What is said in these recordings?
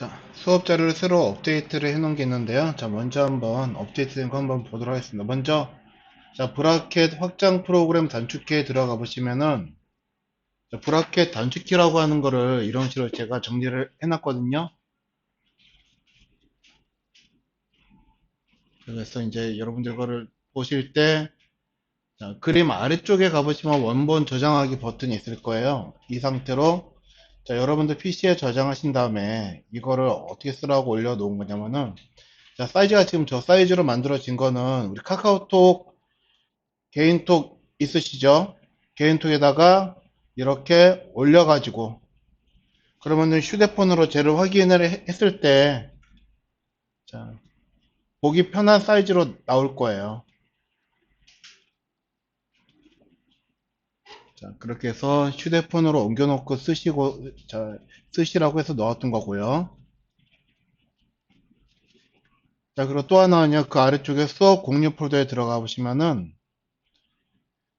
자, 수업 자료를 새로 업데이트를 해 놓은 게 있는데요. 자, 먼저 한번 업데이트된 거 한번 보도록 하겠습니다. 먼저, 자, 브라켓 확장 프로그램 단축키에 들어가 보시면은, 자, 브라켓 단축키라고 하는 거를 이런 식으로 제가 정리를 해 놨거든요. 그래서 이제 여러분들 거를 보실 때, 자, 그림 아래쪽에 가보시면 원본 저장하기 버튼이 있을 거예요. 이 상태로, 자, 여러분들 PC에 저장하신 다음에 이거를 어떻게 쓰라고 올려놓은 거냐면은, 자, 사이즈가 지금 저 사이즈로 만들어진 거는 우리 카카오톡 개인톡 있으시죠? 개인톡에다가 이렇게 올려가지고 그러면은 휴대폰으로 쟤를 확인을 했을 때 자, 보기 편한 사이즈로 나올 거예요. 자, 그렇게 해서 휴대폰으로 옮겨놓고 쓰시라고 해서 넣었던 거고요. 자, 그리고 또 하나는요, 그 아래쪽에 수업 공유 폴더에 들어가 보시면은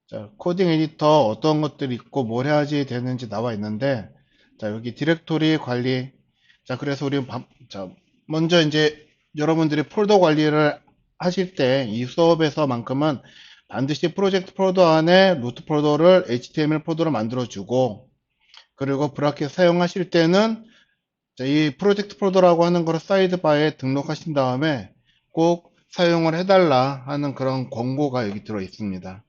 자, 코딩 에디터 어떤 것들이 있고 뭘 해야지 되는지 나와 있는데, 자, 여기 디렉토리 관리. 자, 그래서 우리 자, 먼저 이제 여러분들이 폴더 관리를 하실 때 이 수업에서만큼은 반드시 프로젝트 폴더 안에 루트 폴더를 HTML 폴더로 만들어주고, 그리고 브라켓 사용하실 때는 자, 이 프로젝트 폴더라고 하는 거를 사이드바에 등록하신 다음에 꼭 사용을 해달라 하는 그런 권고가 여기 들어 있습니다.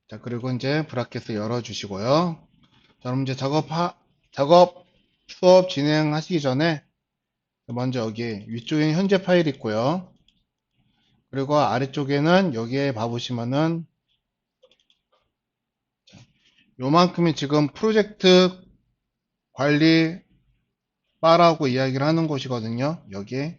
자, 그리고 이제 브라켓을 열어주시고요. 자, 그럼 이제 작업 수업 진행하시기 전에 먼저 여기 위쪽에 현재 파일 있고요. 그리고 아래쪽에는 여기에 봐보시면은 요만큼이 지금 프로젝트 관리 바라고 이야기를 하는 곳이거든요. 여기.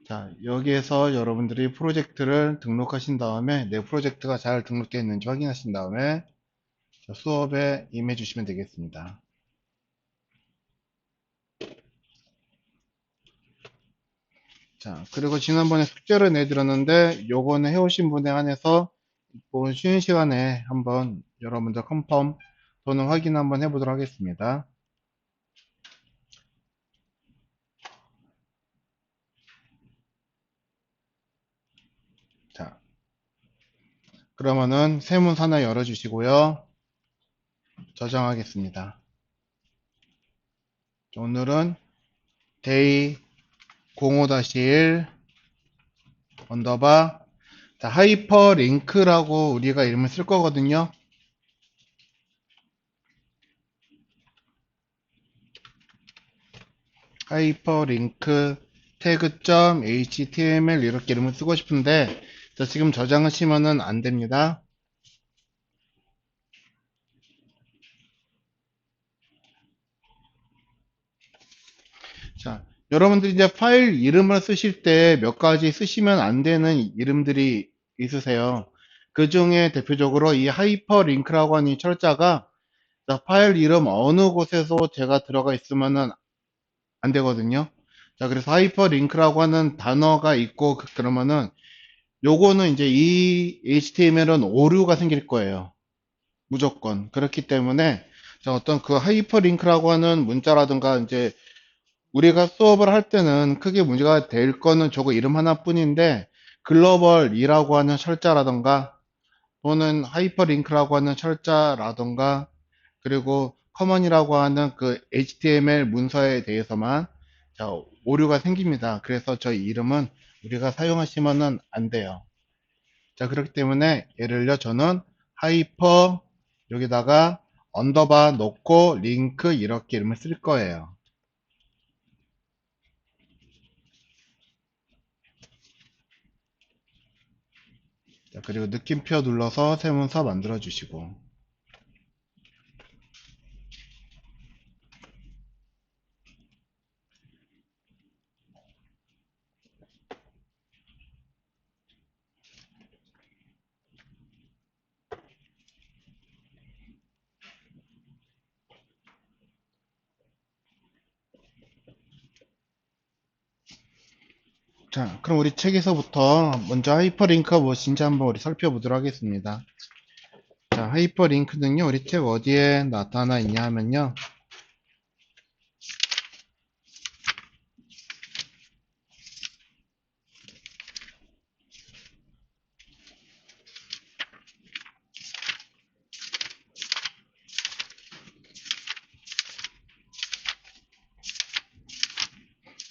자, 여기에서 여러분들이 프로젝트를 등록하신 다음에 내 프로젝트가 잘 등록되어 있는지 확인하신 다음에 수업에 임해 주시면 되겠습니다. 자, 그리고 지난번에 숙제를 내드렸는데, 요거는 해오신 분에 한해서, 이번 쉬는 시간에 한번 여러분들 컨펌 또는 확인 한번 해보도록 하겠습니다. 자, 그러면은 세문 하나 열어주시고요. 저장하겠습니다. 오늘은 데이 05-1 언더바 자, 하이퍼링크라고 우리가 이름을 쓸 거거든요. 하이퍼링크 태그.html 이렇게 이름을 쓰고 싶은데 자, 지금 저장하시면은 안 됩니다. 자, 여러분들이 이제 파일 이름을 쓰실 때 몇 가지 쓰시면 안 되는 이름들이 있으세요. 그 중에 대표적으로 이 하이퍼링크라고 하는 이 철자가 자, 파일 이름 어느 곳에서 제가 들어가 있으면은 안 되거든요. 자, 그래서 하이퍼링크라고 하는 단어가 있고 그러면은 요거는 이제 이 HTML은 오류가 생길 거예요. 무조건. 그렇기 때문에 자, 어떤 그 하이퍼링크라고 하는 문자라든가 이제 우리가 수업을 할 때는 크게 문제가 될 거는 저거 이름 하나뿐인데 글로벌이라고 하는 철자라던가 또는 하이퍼링크라고 하는 철자라던가 그리고 커먼이라고 하는 그 HTML 문서에 대해서만 자, 오류가 생깁니다. 그래서 저 이름은 우리가 사용하시면은 안 돼요. 자, 그렇기 때문에 예를 들어 저는 하이퍼 여기다가 언더바 놓고 링크 이렇게 이름을 쓸 거예요. 자, 그리고 느낌표 눌러서 세문서 만들어 주시고 자, 그럼 우리 책에서부터 먼저 하이퍼링크가 무엇인지 한번 우리 살펴보도록 하겠습니다. 자, 하이퍼링크는요, 우리 책 어디에 나타나 있냐 하면요.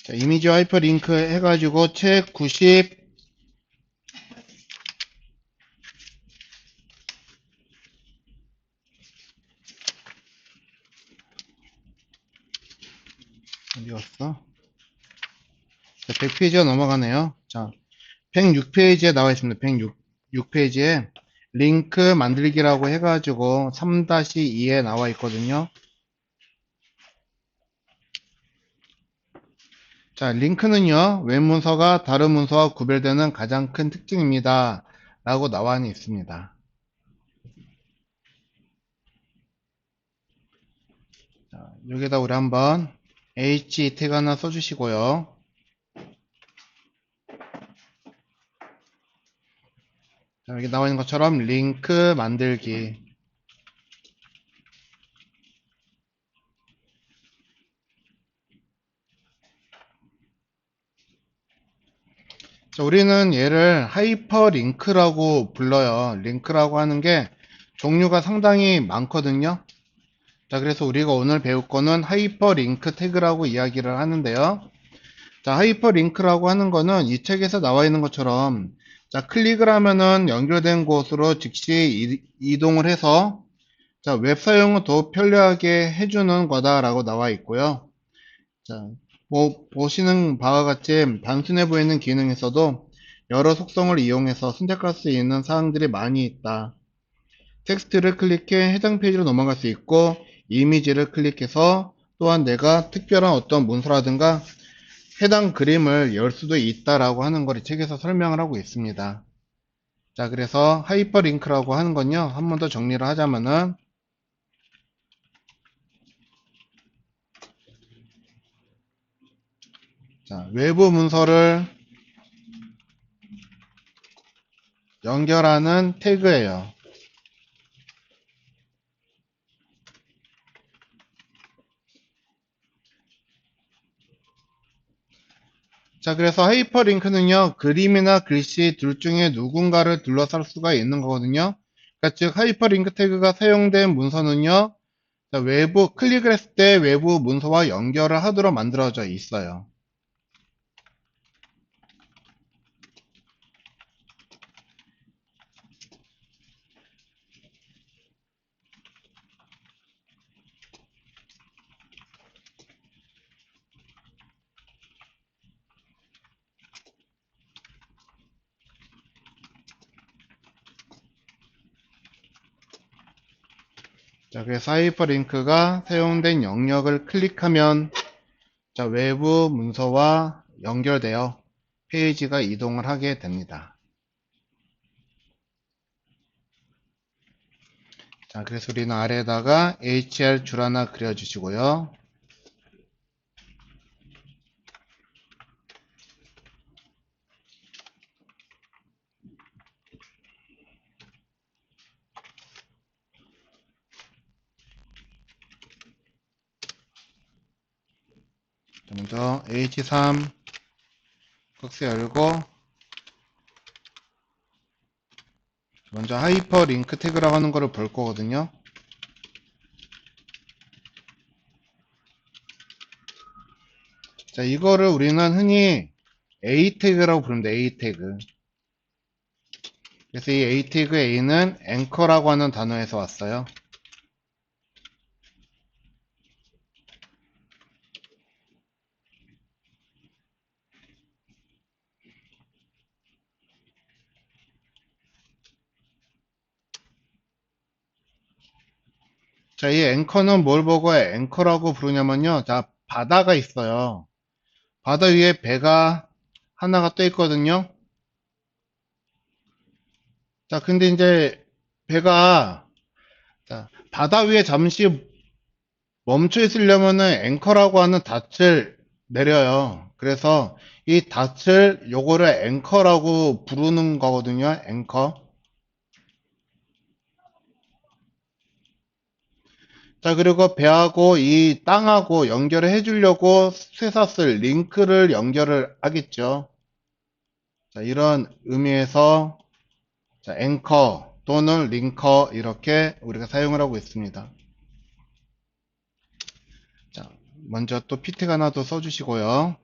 자, 이미지 하이퍼링크 해가지고 책 90, 어디 갔어? 자, 100페이지가 넘어가네요. 자, 106페이지에 나와 있습니다. 106페이지에 링크 만들기라고 해가지고 3-2에 나와 있거든요. 자, 링크는요, 웹 문서가 다른 문서와 구별되는 가장 큰 특징입니다. 라고 나와 있습니다. 자, 여기다 우리 한번 H 태그 하나 써주시고요. 자, 여기 나와 있는 것처럼 링크 만들기. 자, 우리는 얘를 하이퍼링크라고 불러요. 링크라고 하는 게 종류가 상당히 많거든요. 자, 그래서 우리가 오늘 배울 거는 하이퍼링크 태그라고 이야기를 하는데요. 자, 하이퍼링크라고 하는 거는 이 책에서 나와 있는 것처럼 자, 클릭을 하면은 연결된 곳으로 즉시 이동을 해서 자, 웹 사용을 더 편리하게 해주는 거다라고 나와 있고요. 자, 뭐 보시는 바와 같이 단순해 보이는 기능에서도 여러 속성을 이용해서 선택할 수 있는 사항들이 많이 있다. 텍스트를 클릭해 해당 페이지로 넘어갈 수 있고 이미지를 클릭해서 또한 내가 특별한 어떤 문서라든가 해당 그림을 열 수도 있다라고 하는 걸 이 책에서 설명을 하고 있습니다. 자, 그래서 하이퍼링크라고 하는 건요, 한 번 더 정리를 하자면은 자, 외부 문서를 연결하는 태그예요. 자, 그래서 하이퍼링크는요, 그림이나 글씨 둘 중에 누군가를 둘러쌀 수가 있는 거거든요. 그러니까 즉, 하이퍼링크 태그가 사용된 문서는요, 자, 외부, 클릭을 했을 때 외부 문서와 연결을 하도록 만들어져 있어요. 자, 그래서 하이퍼링크가 사용된 영역을 클릭하면 자, 외부 문서와 연결되어 페이지가 이동을 하게 됩니다. 자, 그래서 우리는 아래에다가 HR 줄 하나 그려주시고요. 자, 먼저 H3 박스 열고 먼저 하이퍼링크 태그라고 하는 거를 볼 거거든요. 자, 이거를 우리는 흔히 A 태그라고 부릅니다. A 태그. 그래서 이 A 태그 A는 앵커라고 하는 단어에서 왔어요. 자, 이 앵커는 뭘 보고 앵커라고 부르냐면요. 자, 바다가 있어요. 바다 위에 배가 하나가 떠 있거든요. 자, 근데 이제 배가 자, 바다 위에 잠시 멈춰 있으려면은 앵커라고 하는 닻을 내려요. 그래서 이 닷을 요거를 앵커라고 부르는 거거든요. 앵커. 자, 그리고 배하고 이 땅하고 연결을 해주려고 쇠사슬, 링크를 연결을 하겠죠. 자, 이런 의미에서 자, 앵커 또는 링커 이렇게 우리가 사용을 하고 있습니다. 자, 먼저 또 피택 하나 더 써주시고요.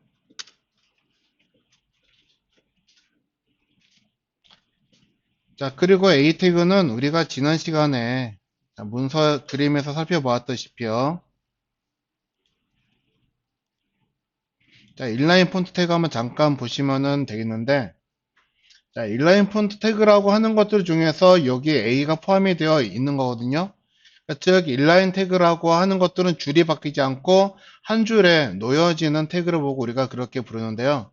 자, 그리고 A 태그는 우리가 지난 시간에 문서 그림에서 살펴보았다시피요. 자, 인라인 폰트 태그 한번 잠깐 보시면은 되겠는데, 자, 인라인 폰트 태그라고 하는 것들 중에서 여기 A가 포함이 되어 있는 거거든요. 그러니까 즉, 인라인 태그라고 하는 것들은 줄이 바뀌지 않고 한 줄에 놓여지는 태그를 보고 우리가 그렇게 부르는데요.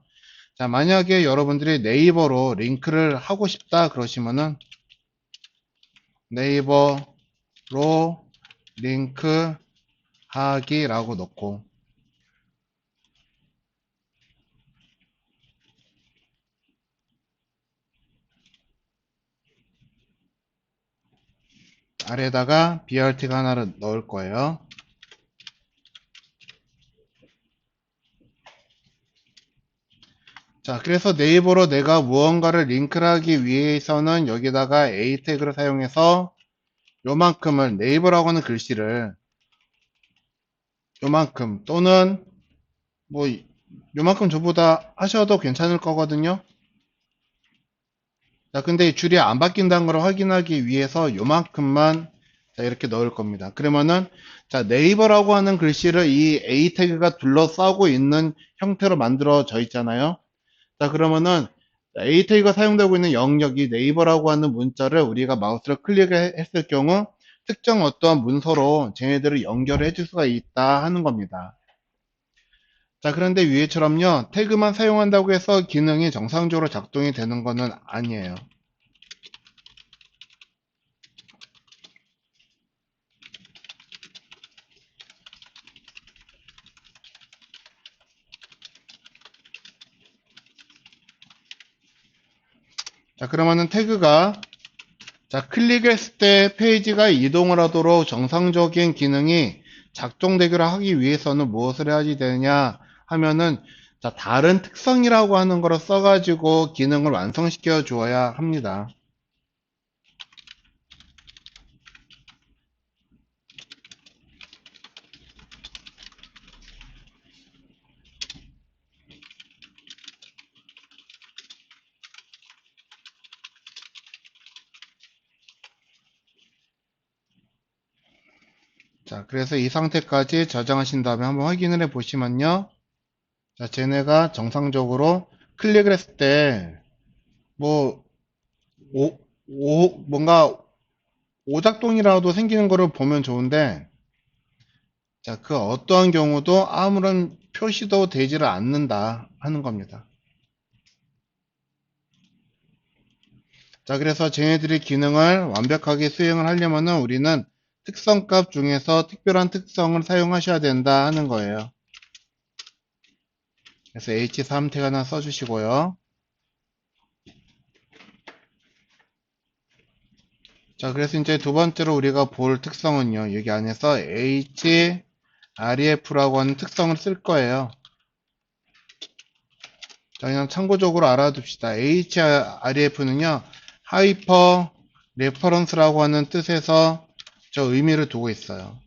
자, 만약에 여러분들이 네이버로 링크를 하고 싶다 그러시면은 네이버로 링크 하기라고 넣고 아래다가 BRT가 하나를 넣을 거예요. 자, 그래서 네이버로 내가 무언가를 링크를 하기 위해서는 여기다가 A 태그를 사용해서 요만큼을 네이버라고 하는 글씨를 요만큼 또는 뭐 요만큼 저보다 하셔도 괜찮을 거거든요. 자, 근데 이 줄이 안 바뀐다는 걸 확인하기 위해서 요만큼만 자, 이렇게 넣을 겁니다. 그러면은 자, 네이버라고 하는 글씨를 이 A 태그가 둘러싸고 있는 형태로 만들어져 있잖아요. 자, 그러면은 A 태그가 사용되고 있는 영역이 네이버라고 하는 문자를 우리가 마우스를 클릭했을 경우 특정 어떠한 문서로 쟤네들을 연결을 해줄 수가 있다 하는 겁니다. 자, 그런데 위에처럼요, 태그만 사용한다고 해서 기능이 정상적으로 작동이 되는 것은 아니에요. 자, 그러면은 태그가 자, 클릭했을 때 페이지가 이동을 하도록 정상적인 기능이 작동되기를 하기 위해서는 무엇을 해야 되느냐 하면은 자, 다른 특성이라고 하는 거를 써가지고 기능을 완성시켜 주어야 합니다. 자, 그래서 이 상태까지 저장하신 다음에 한번 확인을 해 보시면요. 자, 쟤네가 정상적으로 클릭을 했을 때, 뭐, 뭔가 오작동이라도 생기는 거를 보면 좋은데, 자, 그 어떠한 경우도 아무런 표시도 되지를 않는다 하는 겁니다. 자, 그래서 쟤네들이 기능을 완벽하게 수행을 하려면은 우리는 특성값 중에서 특별한 특성을 사용하셔야 된다 하는 거예요. 그래서 H3 태그 하나 써주시고요. 자, 그래서 이제 두 번째로 우리가 볼 특성은요. 여기 안에서 href라고 하는 특성을 쓸 거예요. 자, 그냥 참고적으로 알아둡시다. href는요. 하이퍼 레퍼런스라고 하는 뜻에서 저 의미를 두고 있어요.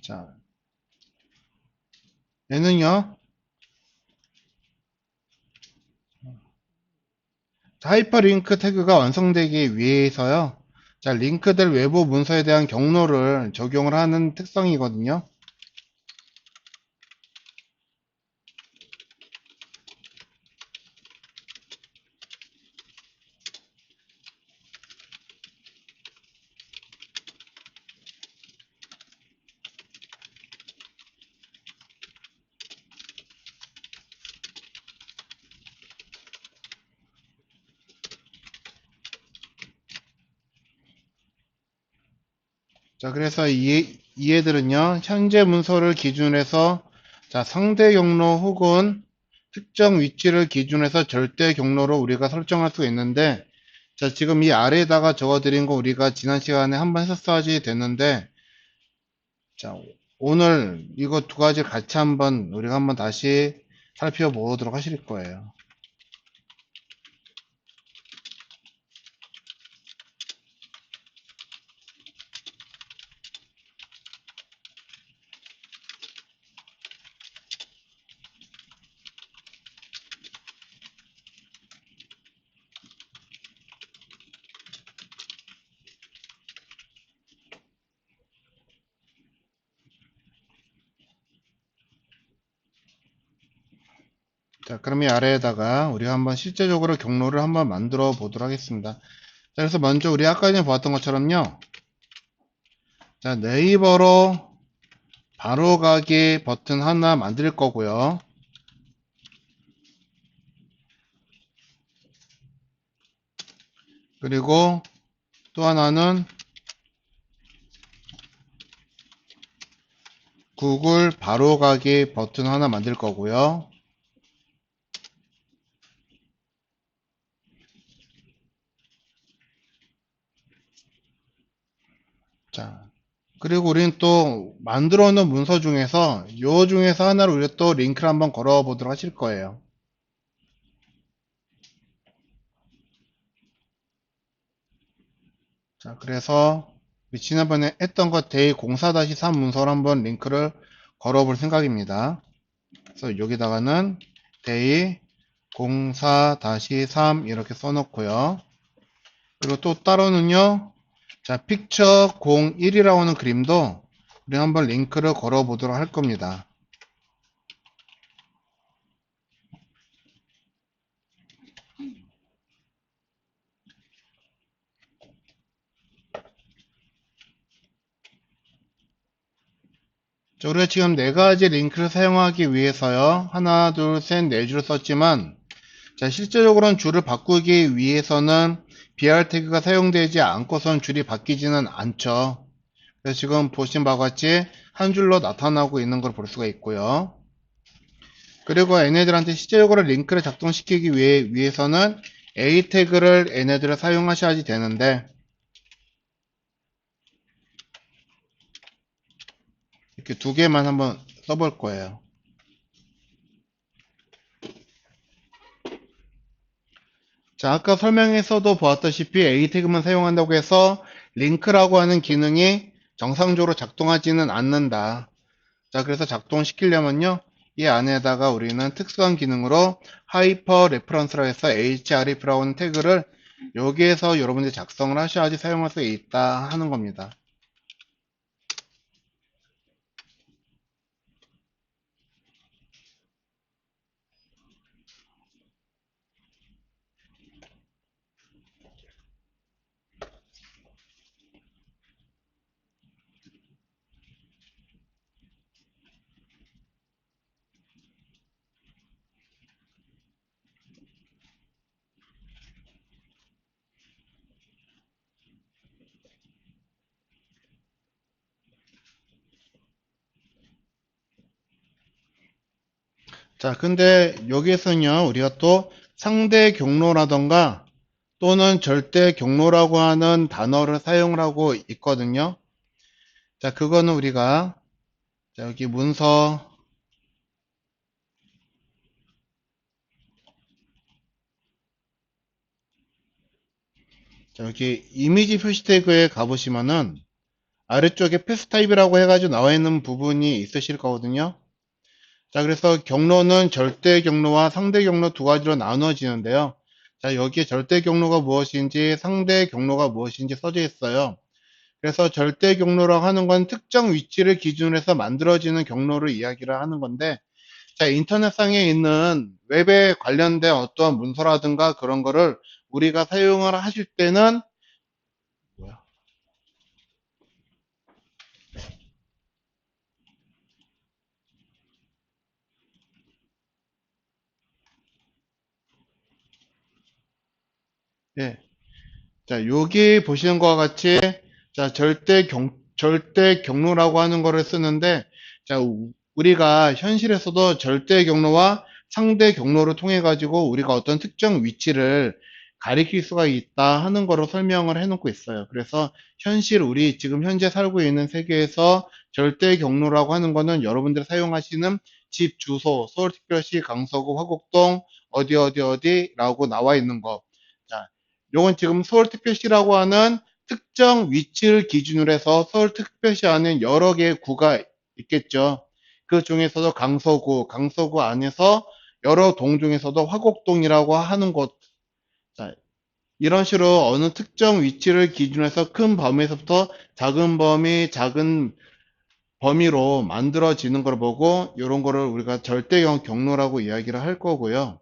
자, 얘는요. 하이퍼링크 태그가 완성되기 위해서요. 자, 링크들 외부 문서에 대한 경로를 적용을 하는 특성이거든요. 자, 그래서 이 애들은요, 현재 문서를 기준으로 해서, 자, 상대 경로 혹은 특정 위치를 기준으로 해서 절대 경로로 우리가 설정할 수 있는데, 자, 지금 이 아래에다가 적어드린 거 우리가 지난 시간에 한번 했었어야지 됐는데, 자, 오늘 이거 두 가지 같이 한번 우리가 한번 다시 살펴보도록 하실 거예요. 자, 그럼 이 아래에다가 우리가 한번 실제적으로 경로를 한번 만들어 보도록 하겠습니다. 자, 그래서 먼저 우리 아까 전에 보았던 것처럼요. 자, 네이버로 바로 가기 버튼 하나 만들 거고요. 그리고 또 하나는 구글 바로 가기 버튼 하나 만들 거고요. 자, 그리고 우리는 또 만들어 놓은 문서 중에서 요 중에서 하나를 우리가 또 링크를 한번 걸어 보도록 하실 거예요. 자, 그래서 우리 지난번에 했던 것 데이 04-3 문서로 한번 링크를 걸어 볼 생각입니다. 그래서 여기다가는 데이 04-3 이렇게 써놓고요. 그리고 또 따로는요. 자, 픽처 01이라고 하는 그림도 우리 한번 링크를 걸어 보도록 할 겁니다. 자, 우리가 지금 네 가지 링크를 사용하기 위해서요. 하나, 둘, 셋, 네 줄을 썼지만, 자, 실제적으로는 줄을 바꾸기 위해서는 BR 태그가 사용되지 않고선 줄이 바뀌지는 않죠. 그래서 지금 보신 바와 같이 한 줄로 나타나고 있는 걸 볼 수가 있고요. 그리고 얘네들한테 실제적으로 링크를 작동시키기 위해서는 A 태그를 얘네들을 사용하셔야지 되는데, 이렇게 두 개만 한번 써볼 거예요. 자, 아까 설명에서도 보았다시피 A 태그만 사용한다고 해서 링크라고 하는 기능이 정상적으로 작동하지는 않는다. 자, 그래서 작동시키려면요, 이 안에다가 우리는 특수한 기능으로 하이퍼 레퍼런스라고 해서 href라고 하는 태그를 여기에서 여러분들이 작성을 하셔야지 사용할 수 있다 하는 겁니다. 자, 근데 여기에서는요, 우리가 또 상대 경로라던가 또는 절대 경로라고 하는 단어를 사용을 하고 있거든요. 자, 그거는 우리가 자, 여기 문서 자, 여기 이미지 표시 태그에 가보시면은 아래쪽에 패스 타입이라고 해가지고 나와 있는 부분이 있으실 거거든요. 자, 그래서 경로는 절대 경로와 상대 경로 두 가지로 나누어지는데요. 자, 여기에 절대 경로가 무엇인지 상대 경로가 무엇인지 써져 있어요. 그래서 절대 경로라고 하는 건 특정 위치를 기준으로 해서 만들어지는 경로를 이야기를 하는 건데, 자, 인터넷상에 있는 웹에 관련된 어떠한 문서라든가 그런 거를 우리가 사용을 하실 때는 뭐야? 예. 자, 여기 보시는 것과 같이 자, 절대 경로라고 하는 거를 쓰는데 자, 우리가 현실에서도 절대 경로와 상대 경로를 통해 가지고 우리가 어떤 특정 위치를 가리킬 수가 있다 하는 거로 설명을 해 놓고 있어요. 그래서 우리 지금 현재 살고 있는 세계에서 절대 경로라고 하는 거는 여러분들이 사용하시는 집 주소, 서울특별시 강서구 화곡동 어디라고 나와 있는 거. 자, 요건 지금 서울특별시라고 하는 특정 위치를 기준으로 해서 서울특별시 안에 여러 개의 구가 있겠죠. 그 중에서도 강서구 안에서 여러 동 중에서도 화곡동이라고 하는 곳. 자, 이런 식으로 어느 특정 위치를 기준으로 해서 큰 범위에서부터 작은 작은 범위로 만들어지는 걸 보고 이런 거를 우리가 절대형 경로라고 이야기를 할 거고요.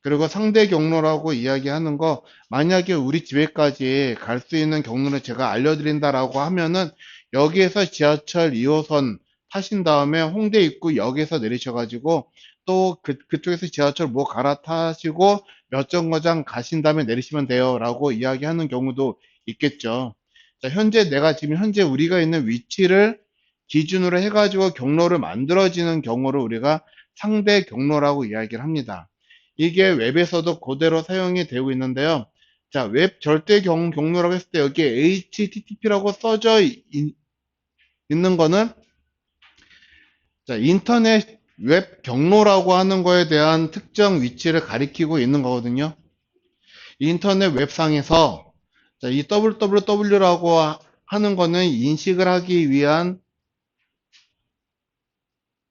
그리고 상대 경로라고 이야기하는 거, 만약에 우리 집에까지 갈 수 있는 경로를 제가 알려드린다라고 하면은 여기에서 지하철 2호선 타신 다음에 홍대 입구 역에서 내리셔가지고 또 그쪽에서 지하철 뭐 갈아타시고 몇 정거장 가신 다음에 내리시면 돼요 라고 이야기하는 경우도 있겠죠. 자, 현재 우리가 있는 위치를 기준으로 해가지고 경로를 만들어지는 경우를 우리가 상대 경로라고 이야기를 합니다. 이게 웹에서도 그대로 사용이 되고 있는데요. 자, 웹 절대 경로라고 했을 때 여기에 HTTP라고 써져 있는 거는 자, 인터넷 웹 경로라고 하는 거에 대한 특정 위치를 가리키고 있는 거거든요. 인터넷 웹상에서 자, 이 www라고 하는 거는 인식을 하기 위한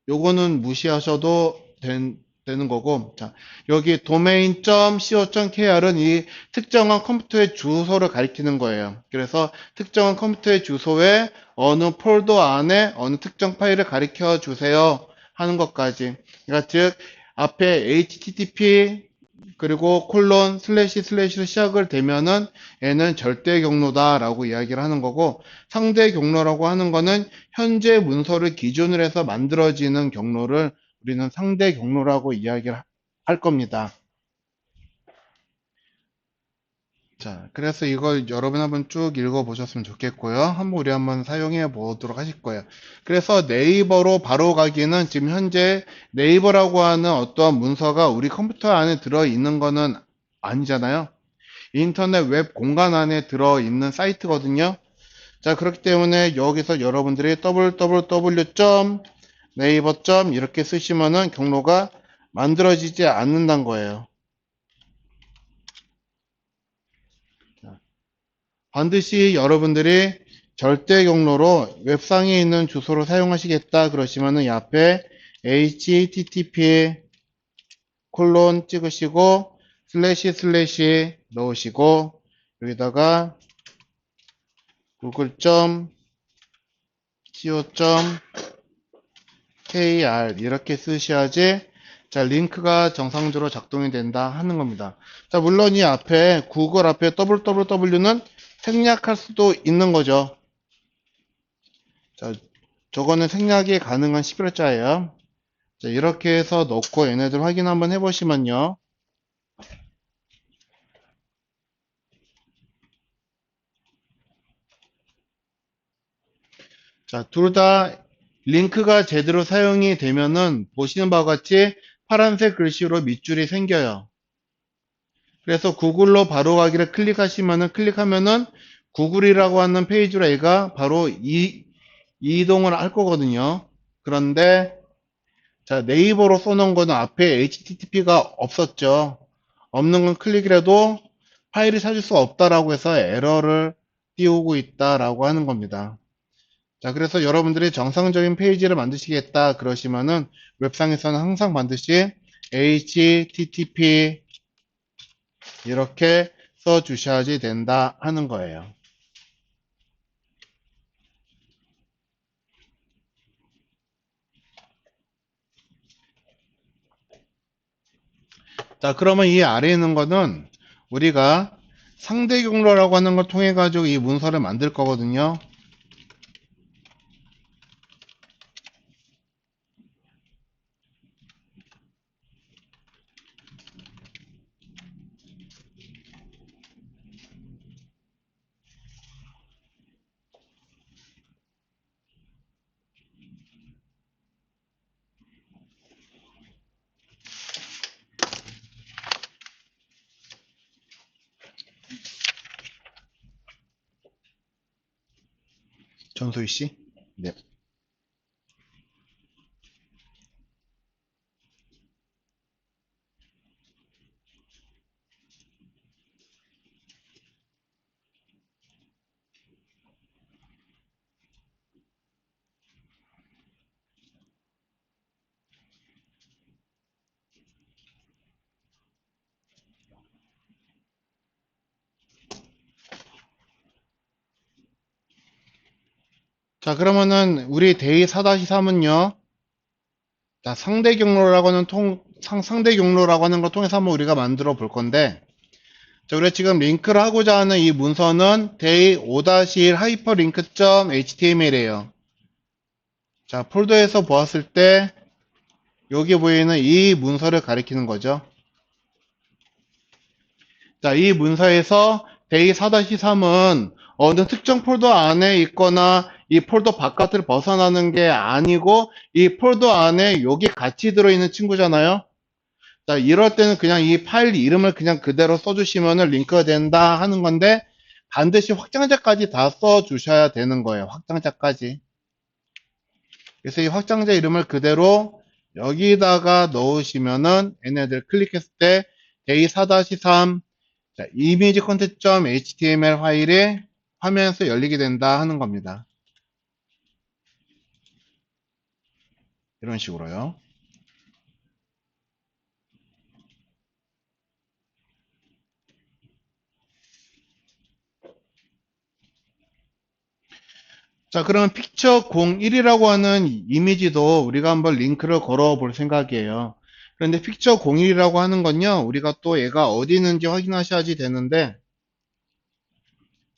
요거는 무시하셔도 되는 거고, 자, 여기 domain.co.kr은 이 특정한 컴퓨터의 주소를 가리키는 거예요. 그래서 특정한 컴퓨터의 주소에 어느 폴더 안에 어느 특정 파일을 가리켜 주세요 하는 것까지. 그러니까 즉, 앞에 http 그리고 콜론 슬래시로 시작을 되면은 얘는 절대 경로다라고 이야기를 하는 거고, 상대 경로라고 하는 거는 현재 문서를 기준으로 해서 만들어지는 경로를 우리는 상대 경로라고 이야기를 할 겁니다. 자, 그래서 이걸 여러분 한번 쭉 읽어보셨으면 좋겠고요. 우리 한번 사용해 보도록 하실 거예요. 그래서 네이버로 바로 가기는 지금 현재 네이버라고 하는 어떠한 문서가 우리 컴퓨터 안에 들어있는 거는 아니잖아요. 인터넷 웹 공간 안에 들어있는 사이트거든요. 자, 그렇기 때문에 여기서 여러분들이 www.naver. 이렇게 쓰시면은 경로가 만들어지지 않는다는 거예요. 반드시 여러분들이 절대 경로로 웹상에 있는 주소를 사용하시겠다 그러시면은 이 앞에 http 콜론 찍으시고 슬래시 넣으시고 여기다가 google.co.kr 이렇게 쓰셔야지 자, 링크가 정상적으로 작동이 된다 하는 겁니다. 자, 물론 이 앞에 구글 앞에 www는 생략할 수도 있는 거죠. 자, 저거는 생략이 가능한 11자예요. 자, 이렇게 해서 넣고 얘네들 확인 한번 해보시면요. 자, 둘 다 링크가 제대로 사용이 되면은 보시는 바와 같이 파란색 글씨로 밑줄이 생겨요. 그래서 구글로 바로 가기를 클릭하면은 구글이라고 하는 페이지로 얘가 바로 이동을 할 거거든요. 그런데 자, 네이버로 써놓은 거는 앞에 HTTP가 없었죠. 없는 건 클릭이라도 파일을 찾을 수가 없다라고 해서 에러를 띄우고 있다라고 하는 겁니다. 자, 그래서 여러분들이 정상적인 페이지를 만드시겠다 그러시면은 웹상에서는 항상 반드시 http 이렇게 써 주셔야지 된다 하는 거예요. 자, 그러면 이 아래에 있는 거는 우리가 상대 경로라고 하는 걸 통해 가지고 이 문서를 만들 거거든요. 전소희 씨. 네. 자, 그러면은 우리 데이 4-3은요. 자, 상대 경로라고 하는 걸 통해서 한번 우리가 만들어 볼 건데, 자, 우리가 지금 링크를 하고자 하는 이 문서는 day 5-1 hyperlink.html이에요. 자, 폴더에서 보았을 때 여기 보이는 이 문서를 가리키는 거죠. 자, 이 문서에서 day 4-3은 어느 특정 폴더 안에 있거나 이 폴더 바깥을 벗어나는 게 아니고 이 폴더 안에 여기 같이 들어있는 친구잖아요. 자, 이럴 때는 그냥 이 파일 이름을 그냥 그대로 써주시면 링크가 된다 하는 건데 반드시 확장자까지 다 써주셔야 되는 거예요. 확장자까지. 그래서 이 확장자 이름을 그대로 여기다가 넣으시면은 얘네들 클릭했을 때 day 4-3 이미지 컨텐츠.html 파일이 화면에서 열리게 된다 하는 겁니다. 이런 식으로요. 자, 그러면 픽처 01이라고 하는 이미지도 우리가 한번 링크를 걸어 볼 생각이에요. 그런데 픽처 01이라고 하는 건요, 우리가 또 얘가 어디 있는지 확인하셔야지 되는데,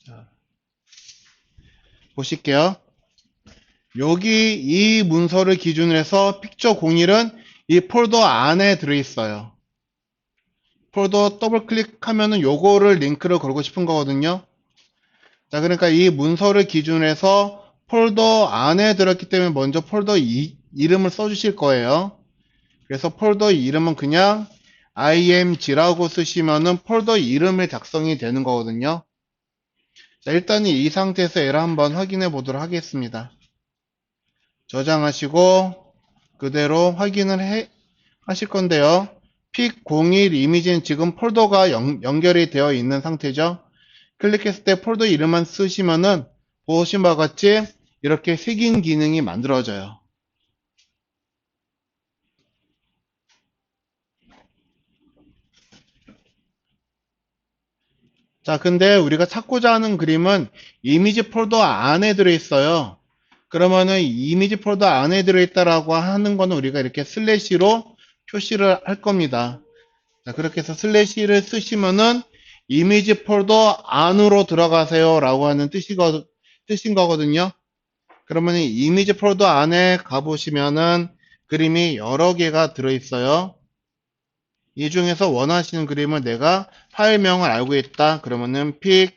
자, 보실게요. 여기 이 문서를 기준으로 해서 픽처 01은 이 폴더 안에 들어있어요. 폴더 더블 클릭하면은 요거를 링크를 걸고 싶은 거거든요. 자, 그러니까 이 문서를 기준으로 해서 폴더 안에 들었기 때문에 먼저 폴더 이름을 써주실 거예요. 그래서 폴더 이름은 그냥 img라고 쓰시면은 폴더 이름이 작성이 되는 거거든요. 자, 일단 이 상태에서 얘를 한번 확인해 보도록 하겠습니다. 저장하시고 그대로 하실 건데요. 픽01 이미지는 지금 폴더가 연결이 되어 있는 상태죠. 클릭했을 때 폴더 이름만 쓰시면은 보신 바와 같이 이렇게 색인 기능이 만들어져요. 자, 근데 우리가 찾고자 하는 그림은 이미지 폴더 안에 들어있어요. 그러면은 이미지 폴더 안에 들어있다라고 하는 거는 우리가 이렇게 슬래시로 표시를 할 겁니다. 자, 그렇게 해서 슬래시를 쓰시면은 이미지 폴더 안으로 들어가세요 라고 하는 뜻인 거거든요. 그러면 이미지 폴더 안에 가보시면은 그림이 여러 개가 들어있어요. 이 중에서 원하시는 그림을 내가 파일명을 알고 있다. 그러면은 픽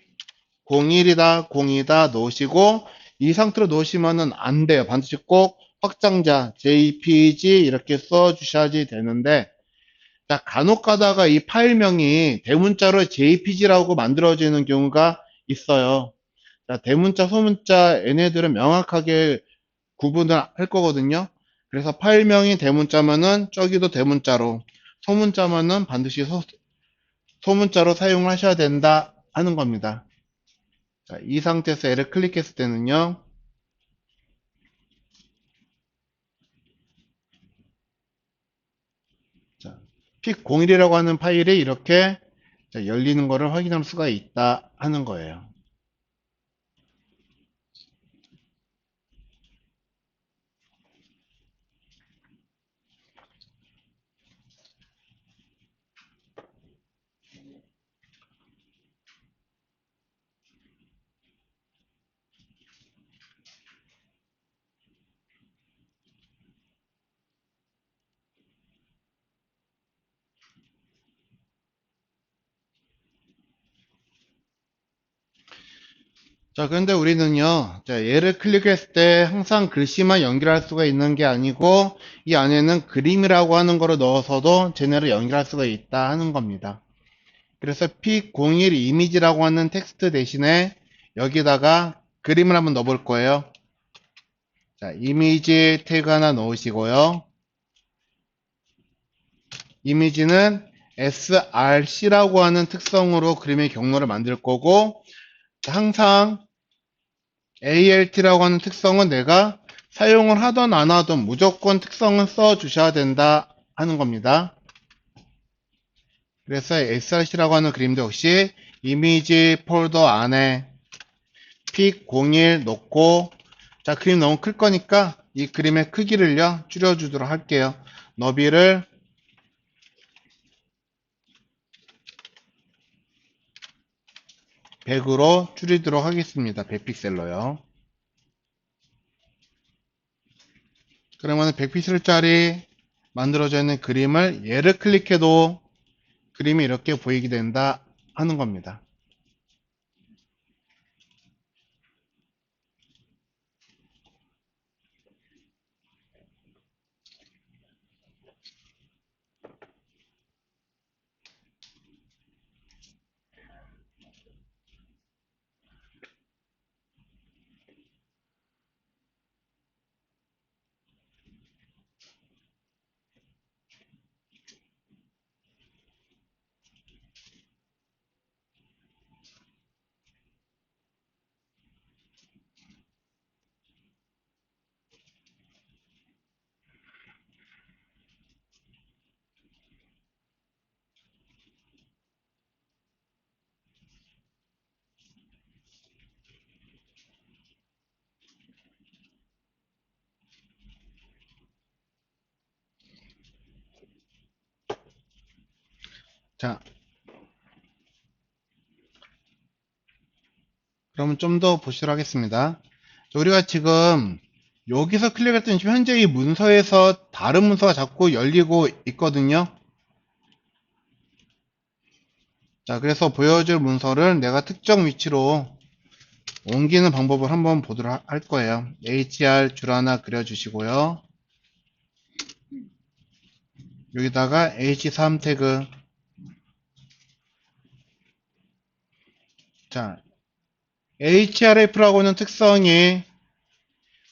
01이다, 02다 놓으시고 이 상태로 놓으시면은 안 돼요. 반드시 꼭 확장자, JPG 이렇게 써주셔야지 되는데 자, 간혹 가다가 이 파일명이 대문자로 JPG라고 만들어지는 경우가 있어요. 자, 대문자, 소문자 얘네들은 명확하게 구분을 할 거거든요. 그래서 파일명이 대문자면은 저기도 대문자로 소문자면은 반드시 소문자로 사용을 하셔야 된다 하는 겁니다. 자, 이 상태에서 얘를 클릭했을 때는요. 자, 픽01이라고 하는 파일이 이렇게 자, 열리는 거를 확인할 수가 있다 하는 거예요. 자, 그런데 우리는요, 자, 얘를 클릭했을 때 항상 글씨만 연결할 수가 있는 게 아니고, 이 안에는 그림이라고 하는 거를 넣어서도 쟤네를 연결할 수가 있다 하는 겁니다. 그래서 P01 이미지라고 하는 텍스트 대신에 여기다가 그림을 한번 넣어볼 거예요. 자, 이미지 태그 하나 넣으시고요. 이미지는 src라고 하는 특성으로 그림의 경로를 만들 거고, 항상 alt라고 하는 특성은 내가 사용을 하던 안 하던 무조건 특성은 써 주셔야 된다 하는 겁니다. 그래서 src라고 하는 그림도 역시 이미지 폴더 안에 pic01 놓고, 자, 그림 너무 클 거니까 이 그림의 크기를요 줄여주도록 할게요. 너비를 100으로 줄이도록 하겠습니다. 100픽셀로요. 그러면 100픽셀짜리 만들어져 있는 그림을 얘를 클릭해도 그림이 이렇게 보이게 된다 하는 겁니다. 자, 그러면 좀 더 보시도록 하겠습니다. 우리가 지금 여기서 클릭했더니 지금 현재 이 문서에서 다른 문서가 자꾸 열리고 있거든요. 자, 그래서 보여줄 문서를 내가 특정 위치로 옮기는 방법을 한번 보도록 할 거예요. HR 줄 하나 그려주시고요. 여기다가 H3 태그. 자, href라고 하는 특성이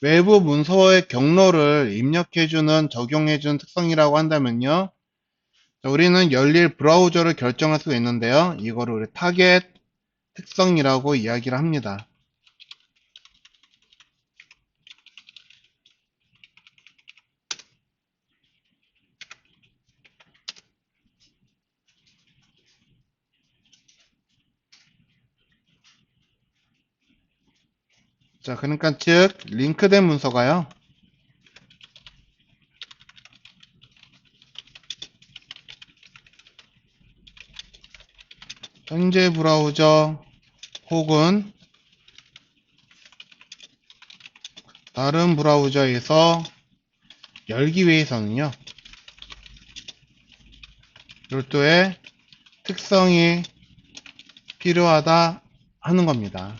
외부 문서의 경로를 입력해주는, 적용해주는 특성이라고 한다면요. 자, 우리는 열릴 브라우저를 결정할 수가 있는데요. 이거를 우리 타겟 특성이라고 이야기를 합니다. 자, 그러니까 즉 링크된 문서가요. 현재 브라우저 혹은 다른 브라우저에서 열기 위해서는요. 별도의 특성이 필요하다 하는 겁니다.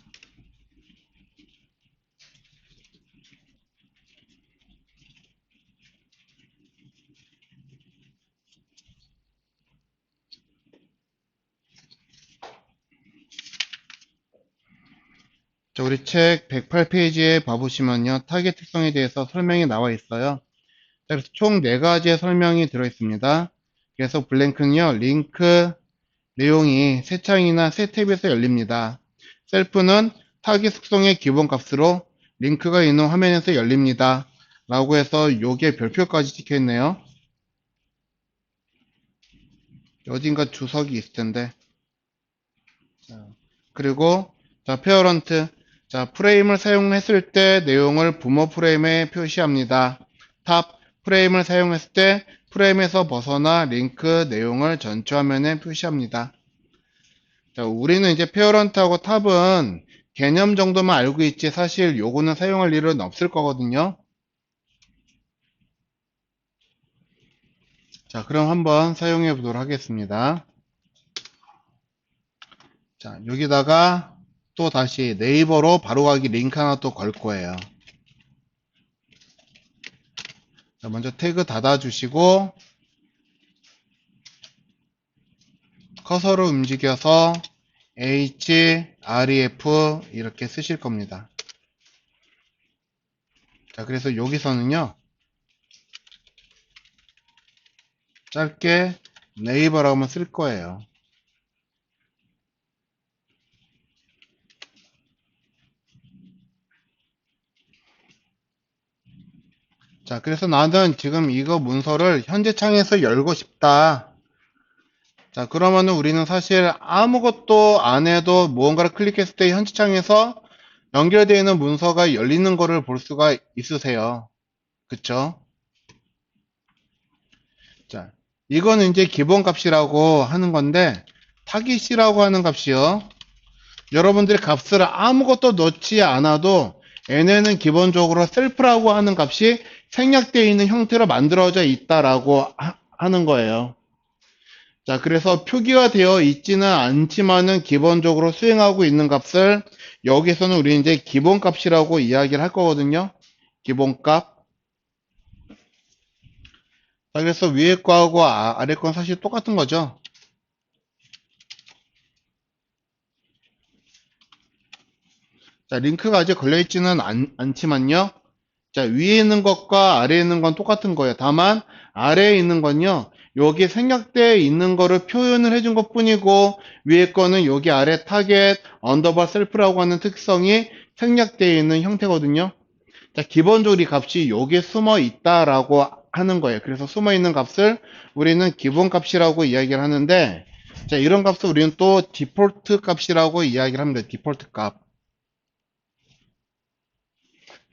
자, 우리 책 108페이지에 봐보시면요. 타겟 특성에 대해서 설명이 나와 있어요. 자, 그래서 총 4가지의 설명이 들어있습니다. 그래서 블랭크는요, 링크 내용이 새 창이나 새 탭에서 열립니다. 셀프는 타깃 속성의 기본값으로 링크가 있는 화면에서 열립니다. 라고 해서 요게 별표까지 찍혀 있네요. 어딘가 주석이 있을 텐데. 자, 그리고 자, 페어런트. 자, 프레임을 사용했을 때 내용을 부모 프레임에 표시합니다. 탑 프레임을 사용했을 때 프레임에서 벗어나 링크 내용을 전체 화면에 표시합니다. 자, 우리는 이제 페어런트하고 탑은 개념 정도만 알고 있지 사실 요거는 사용할 일은 없을 거거든요. 자, 그럼 한번 사용해 보도록 하겠습니다. 자, 여기다가 또 다시 네이버로 바로가기 링크 하나 또 걸 거예요. 자, 먼저 태그 닫아주시고 커서를 움직여서 href 이렇게 쓰실 겁니다. 자, 그래서 여기서는요 짧게 네이버라고만 쓸 거예요. 자, 그래서 나는 지금 이거 문서를 현재 창에서 열고 싶다. 자, 그러면은 우리는 사실 아무것도 안 해도 무언가를 클릭했을 때 현재 창에서 연결되어 있는 문서가 열리는 거를 볼 수가 있으세요. 그쵸? 자, 이거는 이제 기본 값이라고 하는 건데, 타깃이라고 하는 값이요. 여러분들이 값을 아무것도 넣지 않아도 얘네는 기본적으로 셀프라고 하는 값이 생략되어 있는 형태로 만들어져 있다라고 하는 거예요. 자, 그래서 표기가 되어 있지는 않지만은 기본적으로 수행하고 있는 값을 여기서는 우리 이제 기본값이라고 이야기를 할 거거든요. 기본값. 자, 그래서 위에 거하고 아래 건 사실 똑같은 거죠. 자, 링크가 아직 걸려있지는 않지만요. 자, 위에 있는 것과 아래에 있는 건 똑같은 거예요. 다만, 아래에 있는 건요, 여기 생략되어 있는 거를 표현을 해준 것 뿐이고, 위에 거는 여기 아래 타겟, 언더바 셀프라고 하는 특성이 생략되어 있는 형태거든요. 자, 기본적으로 이 값이 여기에 숨어 있다라고 하는 거예요. 그래서 숨어 있는 값을 우리는 기본 값이라고 이야기를 하는데, 자, 이런 값을 우리는 또 디폴트 값이라고 이야기를 합니다. 디폴트 값.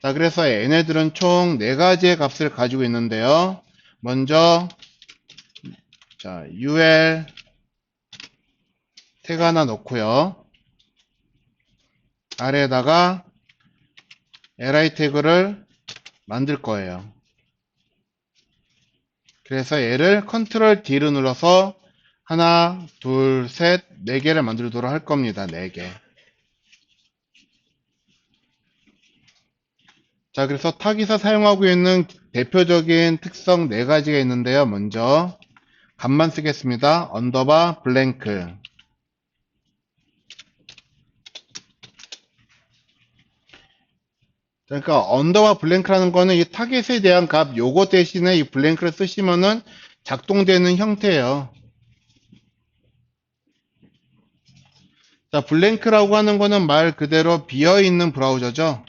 자, 그래서 얘네들은 총 4가지의 값을 가지고 있는데요. 먼저, 자, ul 태그 하나 넣고요. 아래에다가 li 태그를 만들 거예요. 그래서 얘를 컨트롤 D를 눌러서 하나, 둘, 셋, 4개를 만들도록 할 겁니다. 4개. 자, 그래서 타깃에서 사용하고 있는 대표적인 특성 4가지가 있는데요. 먼저 값만 쓰겠습니다. 언더바 블랭크. 그러니까 언더바 블랭크라는 거는 이 타깃에 대한 값 요거 대신에 이 블랭크를 쓰시면은 작동되는 형태예요. 자, 블랭크라고 하는 거는 말 그대로 비어있는 브라우저죠.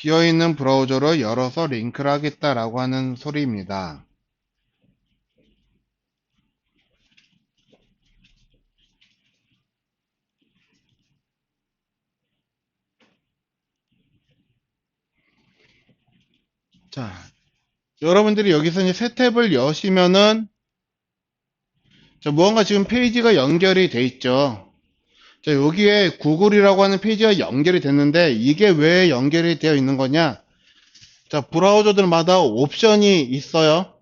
비어있는 브라우저로 열어서 링크를 하겠다라고 하는 소리입니다. 자, 여러분들이 여기서 이제 새 탭을 여시면은 자, 무언가 지금 페이지가 연결이 돼 있죠. 자, 여기에 구글이라고 하는 페이지가 연결이 됐는데 이게 왜 연결이 되어 있는 거냐? 자, 브라우저들마다 옵션이 있어요.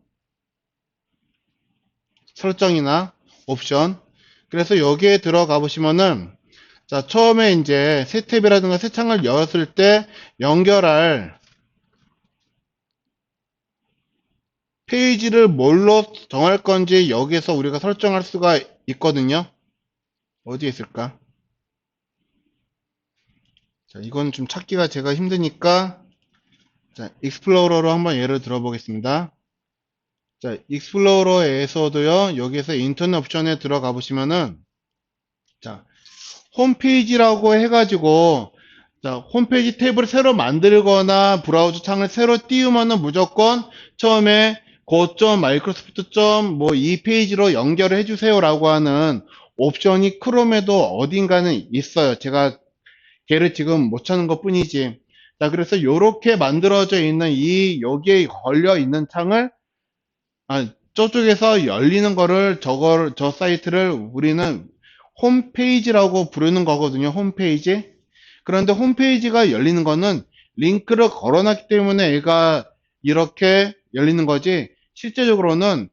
설정이나 옵션. 그래서 여기에 들어가 보시면은 자, 처음에 이제 새 탭이라든가 새 창을 열었을 때 연결할 페이지를 뭘로 정할 건지 여기에서 우리가 설정할 수가 있거든요. 어디에 있을까? 자, 이건 좀 찾기가 제가 힘드니까 자, 익스플로러로 한번 예를 들어 보겠습니다. 자, 익스플로러에서도요. 여기에서 인터넷 옵션에 들어가 보시면은 자, 홈페이지라고 해가지고 자, 홈페이지 탭을 새로 만들거나 브라우저 창을 새로 띄우면은 무조건 처음에 go.microsoft. 이 페이지로 연결을 해주세요라고 하는 옵션이 크롬에도 어딘가는 있어요. 제가 걔를 지금 못 찾는 것 뿐이지. 자, 그래서 이렇게 만들어져 있는 여기에 걸려 있는 창을, 저쪽에서 열리는 거를, 저 사이트를 우리는 홈페이지라고 부르는 거거든요. 홈페이지. 그런데 홈페이지가 열리는 거는 링크를 걸어놨기 때문에 얘가 이렇게 열리는 거지, 실제적으로는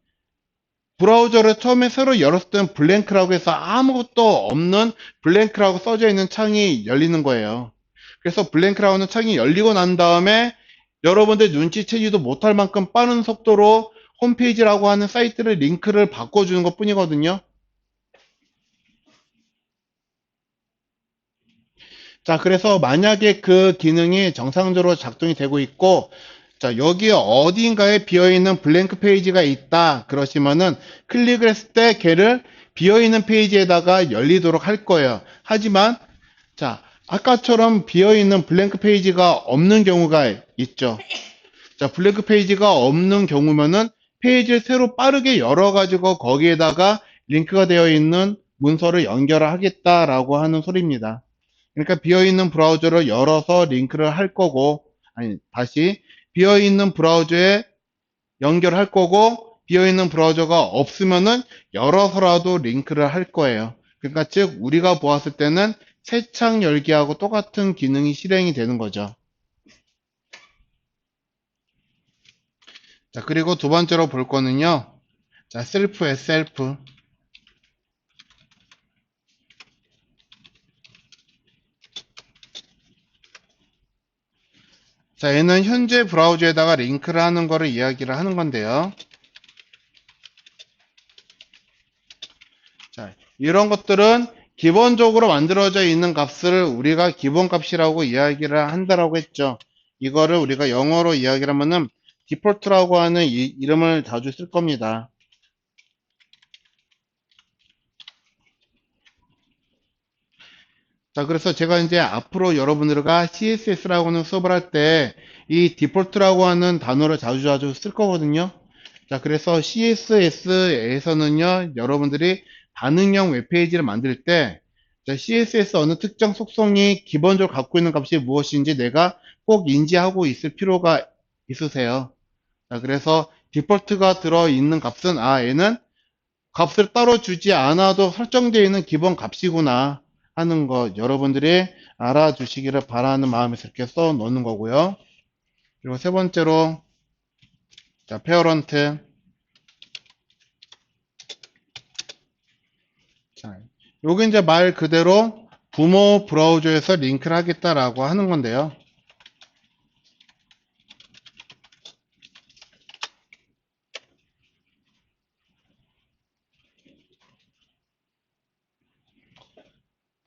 브라우저를 처음에 새로 열었을 때는 블랭크라고 해서 아무것도 없는 블랭크라고 써져 있는 창이 열리는 거예요. 그래서 블랭크라고 하는 창이 열리고 난 다음에 여러분들 눈치채지도 못할 만큼 빠른 속도로 홈페이지라고 하는 사이트를 링크를 바꿔주는 것 뿐이거든요. 자, 그래서 만약에 그 기능이 정상적으로 작동이 되고 있고, 자, 여기 어딘가에 비어있는 블랭크 페이지가 있다 그러시면은 클릭을 했을 때 걔를 비어있는 페이지에다가 열리도록 할 거예요. 하지만, 자, 아까처럼 비어있는 블랭크 페이지가 없는 경우가 있죠. 자, 블랭크 페이지가 없는 경우면은 페이지를 새로 빠르게 열어가지고 거기에다가 링크가 되어 있는 문서를 연결을 하겠다라고 하는 소리입니다. 그러니까 비어있는 브라우저를 열어서 링크를 할 거고, 아니, 다시 비어있는 브라우저에 연결할 거고, 비어있는 브라우저가 없으면은 열어서라도 링크를 할 거예요. 그러니까 즉 우리가 보았을 때는 새 창 열기하고 똑같은 기능이 실행이 되는 거죠. 자, 그리고 두 번째로 볼 거는요. 자, 셀프에 셀프. 자, 얘는 현재 브라우저에다가 링크를 하는 거를 이야기를 하는 건데요. 자, 이런 것들은 기본적으로 만들어져 있는 값을 우리가 기본값이라고 이야기를 한다라고 했죠. 이거를 우리가 영어로 이야기를 하면은 디폴트라고 하는 이름을 자주 쓸 겁니다. 자, 그래서 제가 이제 앞으로 여러분들과 CSS라고 하는 수업을 할 때 이 디폴트라고 하는 단어를 자주 쓸 거거든요. 자, 그래서 CSS에서는요, 여러분들이 반응형 웹페이지를 만들 때 CSS 어느 특정 속성이 기본적으로 갖고 있는 값이 무엇인지 내가 꼭 인지하고 있을 필요가 있으세요. 자, 그래서 디폴트가 들어있는 값은, 얘는 값을 따로 주지 않아도 설정되어 있는 기본 값이구나 하는 거 여러분들이 알아주시기를 바라는 마음에서 이렇게 써 놓는 거고요. 그리고 세 번째로, 자, 페어런트. 자, 요게 이제 말 그대로 부모 브라우저에서 링크를 하겠다라고 하는 건데요.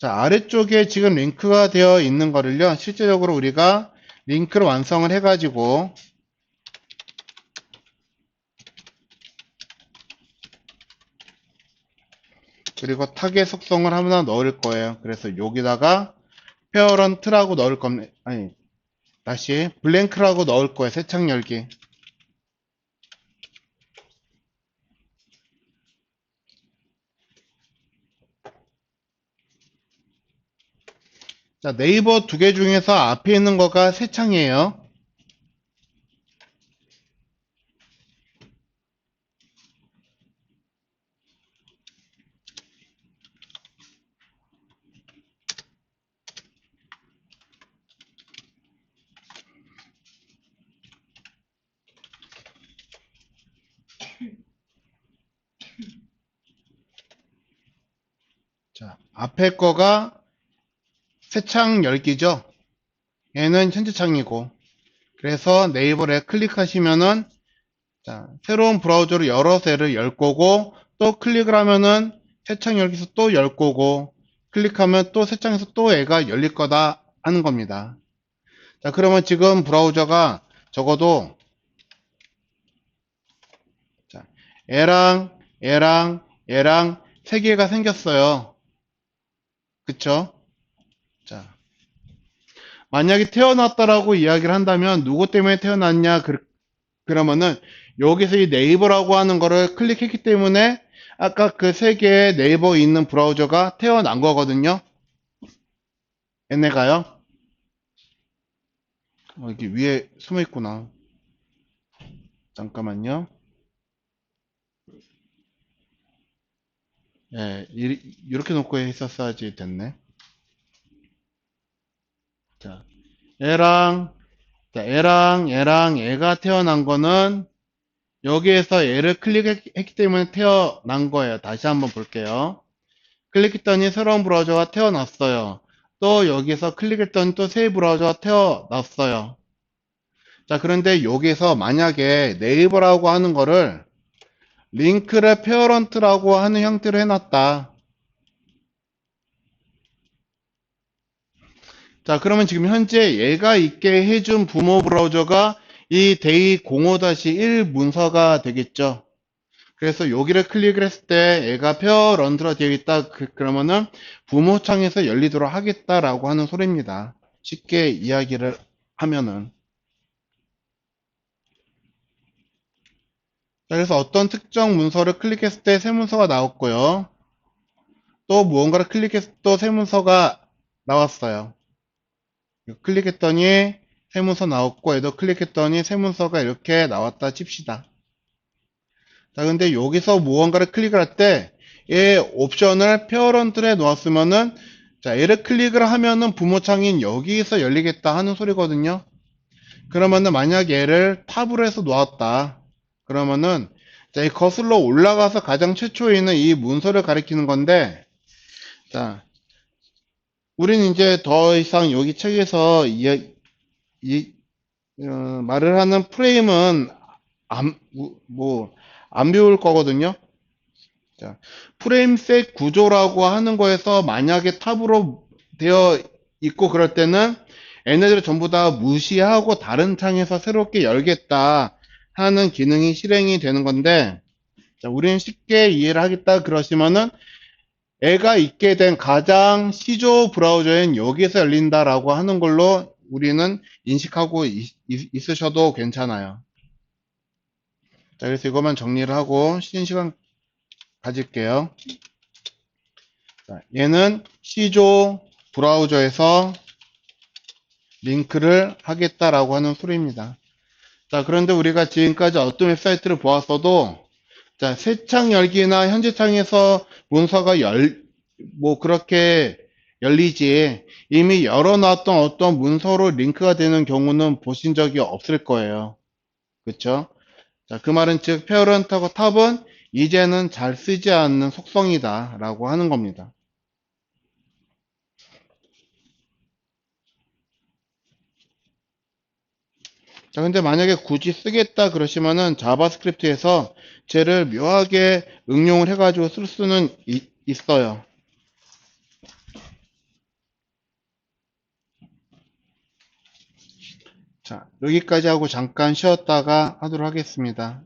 자, 아래쪽에 지금 링크가 되어 있는 거를요, 실제적으로 우리가 링크를 완성을 해가지고, 그리고 타겟 속성을 하나 넣을 거예요. 그래서 여기다가 페어런트라고 넣을 겁니다. 아니, 다시 블랭크라고 넣을 거예요. 새 창 열기. 자, 네이버 두 개 중에서 앞에 있는 거가 새 창이에요. 자, 앞에 거가 새 창 열기죠. 얘는 현재 창이고. 그래서 네이버에 클릭하시면은, 자, 새로운 브라우저를 열어서 얘를 열 거고, 또 클릭을 하면은 새 창 열기에서 또 열 거고, 클릭하면 또 새 창에서 또 얘가 열릴 거다 하는 겁니다. 자, 그러면 지금 브라우저가 적어도, 자, 얘랑 세 개가 생겼어요. 그쵸? 자, 만약에 태어났다라고 이야기를 한다면 누구 때문에 태어났냐 그러면은 여기서 이 네이버라고 하는 거를 클릭했기 때문에 아까 그 세 개의 네이버 있는 브라우저가 태어난 거거든요. 얘네가요. 여기 위에 숨어 있구나. 잠깐만요. 예, 이렇게 놓고 했었어야지 됐네. 자, 얘랑, 얘랑 얘가 태어난 거는 여기에서 얘를 클릭했기 때문에 태어난 거예요. 다시 한번 볼게요. 클릭했더니 새로운 브라우저가 태어났어요. 또 여기서 클릭했더니 또 새 브라우저가 태어났어요. 자, 그런데 여기서 만약에 네이버라고 하는 거를 링크를 페어런트라고 하는 형태로 해놨다. 자, 그러면 지금 현재 얘가 있게 해준 부모 브라우저가 이 데이 05-1 문서가 되겠죠. 그래서 여기를 클릭을 했을 때 얘가 페어런트로 되어 있다. 그러면은 부모 창에서 열리도록 하겠다라고 하는 소리입니다. 쉽게 이야기를 하면은. 자, 그래서 어떤 특정 문서를 클릭했을 때 새 문서가 나왔고요. 또 무언가를 클릭했을 때 또 새 문서가 나왔어요. 클릭했더니 새 문서 나왔고 얘도 클릭했더니 새 문서가 이렇게 나왔다 칩시다. 자, 근데 여기서 무언가를 클릭을 할 때 얘 옵션을 페어런트에 놓았으면은 자, 얘를 클릭을 하면은 부모창인 여기서 열리겠다 하는 소리거든요. 그러면은 만약 얘를 탑으로 해서 놓았다. 그러면은 자, 이 거슬러 올라가서 가장 최초에 있는 이 문서를 가리키는 건데 자, 우리는 이제 더 이상 여기 책에서 이, 말을 하는 프레임은 안, 안 배울 거거든요. 자, 프레임셋 구조라고 하는 거에서 만약에 탑으로 되어 있고 그럴 때는 얘네들을 전부 다 무시하고 다른 창에서 새롭게 열겠다 하는 기능이 실행이 되는 건데 자, 우리는 쉽게 이해를 하겠다 그러시면은 애가 있게 된 가장 시조 브라우저엔 여기에서 열린다라고 하는 걸로 우리는 인식하고 있으셔도 괜찮아요. 자, 그래서 이것만 정리를 하고 쉬는 시간 가질게요. 자, 얘는 시조 브라우저에서 링크를 하겠다라고 하는 소리입니다. 자, 그런데 우리가 지금까지 어떤 웹사이트를 보았어도 자, 새 창 열기나 현재 창에서 문서가 그렇게 열리지 이미 열어놨던 어떤 문서로 링크가 되는 경우는 보신 적이 없을 거예요. 그쵸? 자, 그 말은 즉, 페어런트하고 탑은 이제는 잘 쓰지 않는 속성이다 라고 하는 겁니다. 자, 근데 만약에 굳이 쓰겠다 그러시면은 자바스크립트에서 쟤를 묘하게 응용을 해가지고 쓸 수는 있어요. 자, 여기까지 하고 잠깐 쉬었다가 하도록 하겠습니다.